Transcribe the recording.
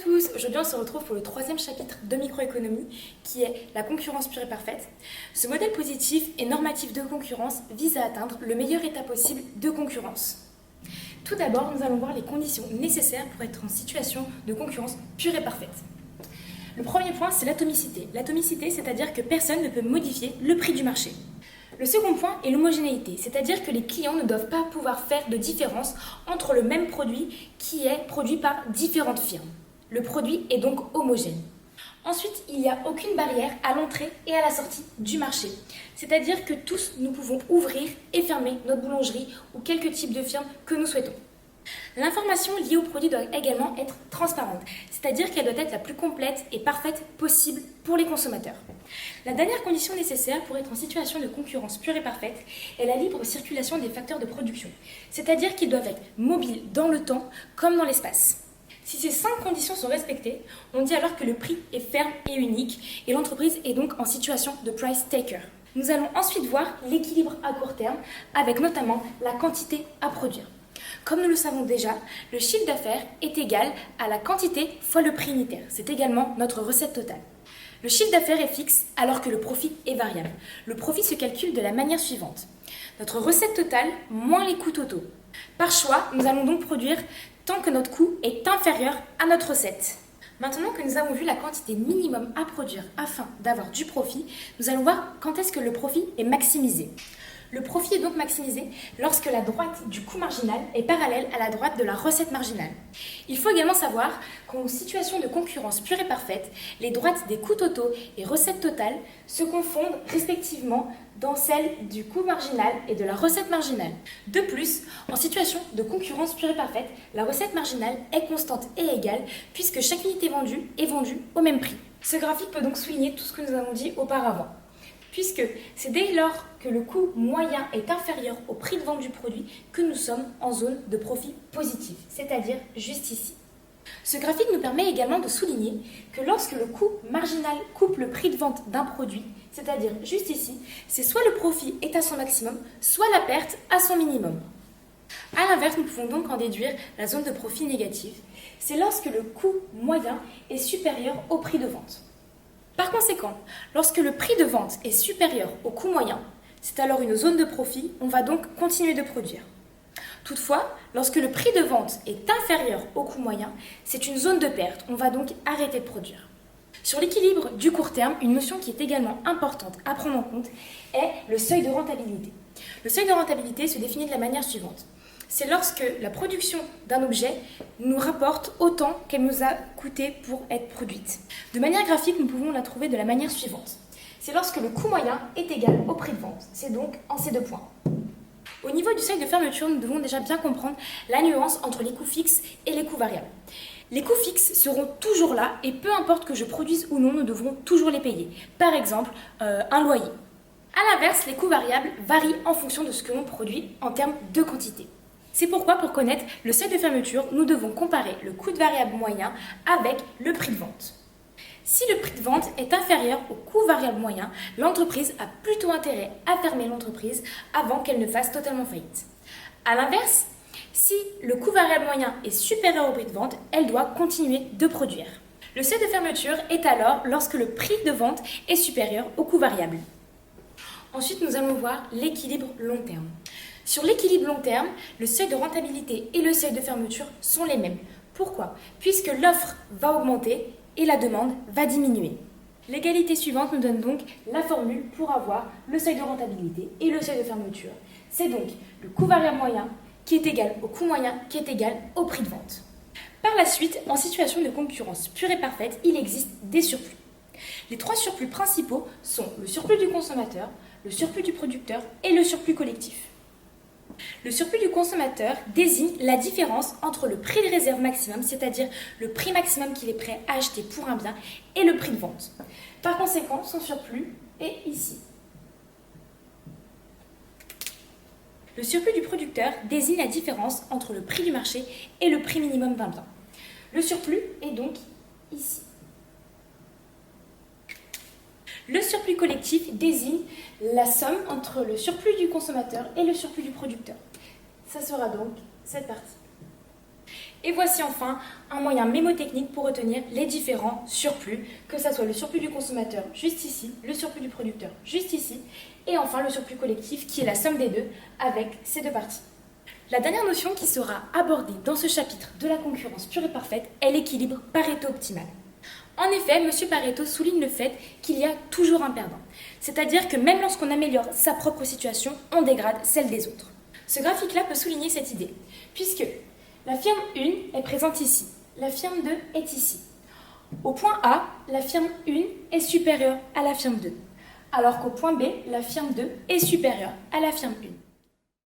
tous, aujourd'hui on se retrouve pour le troisième chapitre de microéconomie qui est la concurrence pure et parfaite. Ce modèle positif et normatif de concurrence vise à atteindre le meilleur état possible de concurrence. Tout d'abord, nous allons voir les conditions nécessaires pour être en situation de concurrence pure et parfaite. Le premier point, c'est l'atomicité. L'atomicité, c'est-à-dire que personne ne peut modifier le prix du marché. Le second point est l'homogénéité, c'est-à-dire que les clients ne doivent pas pouvoir faire de différence entre le même produit qui est produit par différentes firmes. Le produit est donc homogène. Ensuite, il n'y a aucune barrière à l'entrée et à la sortie du marché. C'est-à-dire que tous nous pouvons ouvrir et fermer notre boulangerie ou quelques types de firmes que nous souhaitons. L'information liée au produit doit également être transparente, c'est-à-dire qu'elle doit être la plus complète et parfaite possible pour les consommateurs. La dernière condition nécessaire pour être en situation de concurrence pure et parfaite est la libre circulation des facteurs de production, c'est-à-dire qu'ils doivent être mobiles dans le temps comme dans l'espace. Si ces 5 conditions sont respectées, on dit alors que le prix est ferme et unique et l'entreprise est donc en situation de price taker. Nous allons ensuite voir l'équilibre à court terme avec notamment la quantité à produire. Comme nous le savons déjà, le chiffre d'affaires est égal à la quantité fois le prix unitaire. C'est également notre recette totale. Le chiffre d'affaires est fixe alors que le profit est variable. Le profit se calcule de la manière suivante. Notre recette totale moins les coûts totaux. Par choix, nous allons donc produire tant que notre coût est inférieur à notre recette. Maintenant que nous avons vu la quantité minimum à produire afin d'avoir du profit, nous allons voir quand est-ce que le profit est maximisé. Le profit est donc maximisé lorsque la droite du coût marginal est parallèle à la droite de la recette marginale. Il faut également savoir qu'en situation de concurrence pure et parfaite, les droites des coûts totaux et recettes totales se confondent respectivement dans celles du coût marginal et de la recette marginale. De plus, en situation de concurrence pure et parfaite, la recette marginale est constante et égale puisque chaque unité vendue est vendue au même prix. Ce graphique peut donc souligner tout ce que nous avons dit auparavant. Puisque c'est dès lors que le coût moyen est inférieur au prix de vente du produit que nous sommes en zone de profit positif, c'est-à-dire juste ici. Ce graphique nous permet également de souligner que lorsque le coût marginal coupe le prix de vente d'un produit, c'est-à-dire juste ici, c'est soit le profit est à son maximum, soit la perte à son minimum. A l'inverse, nous pouvons donc en déduire la zone de profit négative. C'est lorsque le coût moyen est supérieur au prix de vente. Par conséquent, lorsque le prix de vente est supérieur au coût moyen, c'est alors une zone de profit, on va donc continuer de produire. Toutefois, lorsque le prix de vente est inférieur au coût moyen, c'est une zone de perte, on va donc arrêter de produire. Sur l'équilibre du court terme, une notion qui est également importante à prendre en compte est le seuil de rentabilité. Le seuil de rentabilité se définit de la manière suivante. C'est lorsque la production d'un objet nous rapporte autant qu'elle nous a coûté pour être produite. De manière graphique, nous pouvons la trouver de la manière suivante. C'est lorsque le coût moyen est égal au prix de vente. C'est donc en ces 2 points. Au niveau du seuil de fermeture, nous devons déjà bien comprendre la nuance entre les coûts fixes et les coûts variables. Les coûts fixes seront toujours là et peu importe que je produise ou non, nous devrons toujours les payer. Par exemple, un loyer. A l'inverse, les coûts variables varient en fonction de ce que l'on produit en termes de quantité. C'est pourquoi, pour connaître le seuil de fermeture, nous devons comparer le coût de variable moyen avec le prix de vente. Si le prix de vente est inférieur au coût variable moyen, l'entreprise a plutôt intérêt à fermer l'entreprise avant qu'elle ne fasse totalement faillite. A l'inverse, si le coût variable moyen est supérieur au prix de vente, elle doit continuer de produire. Le seuil de fermeture est alors lorsque le prix de vente est supérieur au coût variable. Ensuite, nous allons voir l'équilibre long terme. Sur l'équilibre long terme, le seuil de rentabilité et le seuil de fermeture sont les mêmes. Pourquoi ? Puisque l'offre va augmenter et la demande va diminuer. L'égalité suivante nous donne donc la formule pour avoir le seuil de rentabilité et le seuil de fermeture. C'est donc le coût variable moyen qui est égal au coût moyen qui est égal au prix de vente. Par la suite, en situation de concurrence pure et parfaite, il existe des surplus. Les 3 surplus principaux sont le surplus du consommateur, le surplus du producteur et le surplus collectif. Le surplus du consommateur désigne la différence entre le prix de réserve maximum, c'est-à-dire le prix maximum qu'il est prêt à acheter pour un bien, et le prix de vente. Par conséquent, son surplus est ici. Le surplus du producteur désigne la différence entre le prix du marché et le prix minimum d'un bien. Le surplus est donc ici. Le surplus collectif désigne la somme entre le surplus du consommateur et le surplus du producteur. Ça sera donc cette partie. Et voici enfin un moyen mémotechnique pour retenir les différents surplus, que ce soit le surplus du consommateur juste ici, le surplus du producteur juste ici, et enfin le surplus collectif qui est la somme des deux avec ces deux parties. La dernière notion qui sera abordée dans ce chapitre de la concurrence pure et parfaite est l'équilibre Pareto optimal. En effet, M. Pareto souligne le fait qu'il y a toujours un perdant, c'est-à-dire que même lorsqu'on améliore sa propre situation, on dégrade celle des autres. Ce graphique-là peut souligner cette idée, puisque la firme 1 est présente ici, la firme 2 est ici. Au point A, la firme 1 est supérieure à la firme 2, alors qu'au point B, la firme 2 est supérieure à la firme 1.